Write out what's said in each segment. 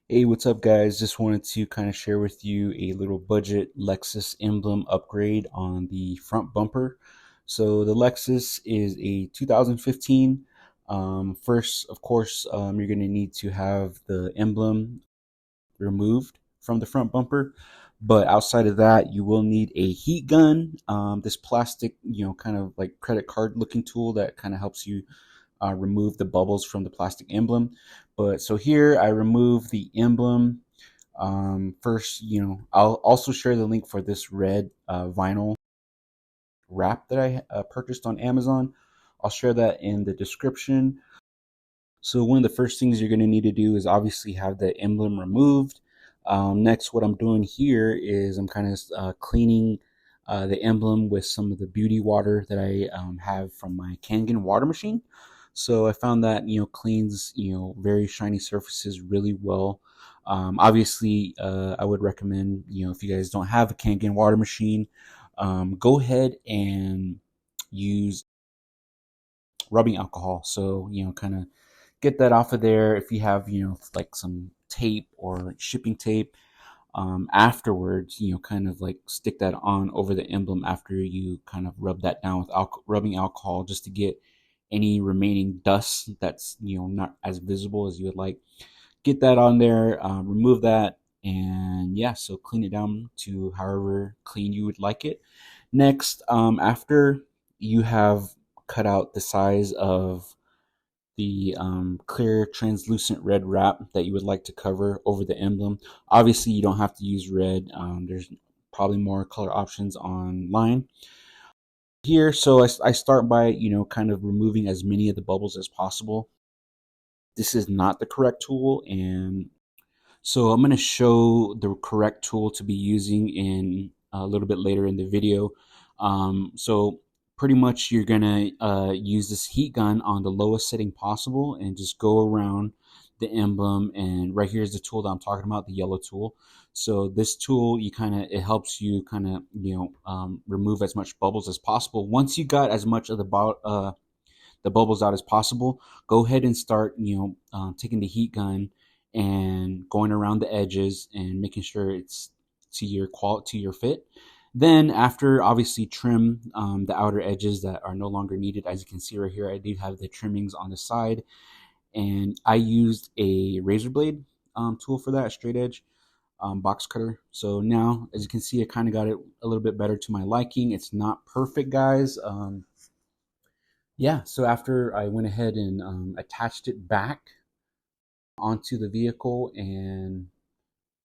Hey, what's up, guys? Just wanted to kind of share with you a little budget Lexus Emblem upgrade on the front bumper. So the Lexus is a 2015. First, of course, you're going to need to have the emblem removed from the front bumper. But outside of that, you will need a heat gun. This plastic, kind of like credit card looking tool that kind of helps you remove the bubbles from the plastic emblem. But so here I remove the emblem. First, I'll also share the link for this red vinyl wrap that I purchased on Amazon. I'll share that in the description. So one of the first things you're going to need to do is obviously have the emblem removed. Next, what I'm doing here is I'm kind of cleaning the emblem with some of the beauty water that I have from my Kangen water machine. So I found that cleans very shiny surfaces really well. Obviously, I would recommend if you guys don't have a Kangen water machine, go ahead and use rubbing alcohol. So kind of get that off of there. If you have like some tape or shipping tape, afterwards kind of like stick that on over the emblem after you kind of rub that down with rubbing alcohol, just to get any remaining dust that's not as visible as you would like. Get that on there, remove that, and yeah, so clean it down to however clean you would like it. Next, after you have cut out the size of the clear translucent red wrap that you would like to cover over the emblem. Obviously, you don't have to use red. There's probably more color options online here. So I start by kind of removing as many of the bubbles as possible. This is not the correct tool, and so I'm going to show the correct tool to be using in a little bit later in the video. So pretty much you're going to use this heat gun on the lowest setting possible and just go around the emblem. And right here is the tool that I'm talking about, the yellow tool. So this tool, it helps you kind of, remove as much bubbles as possible. Once you got as much of the bubbles out as possible, go ahead and start, taking the heat gun and going around the edges and making sure it's to your quality, to your fit. Then after, obviously trim the outer edges that are no longer needed. As you can see right here, I do have the trimmings on the side, and I used a razor blade tool for that, a straight edge box cutter. So now, as you can see, I kind of got it a little bit better to my liking. It's not perfect, guys. Yeah, so after I went ahead and attached it back onto the vehicle, and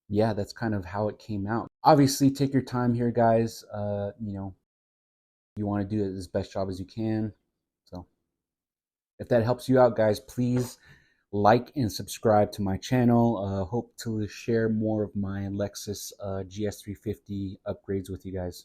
yeah, that's kind of how it came out. Obviously, take your time here, guys. You want to do it as best job as you can. So if that helps you out, guys, please like and subscribe to my channel. Hope to share more of my Lexus GS350 upgrades with you guys.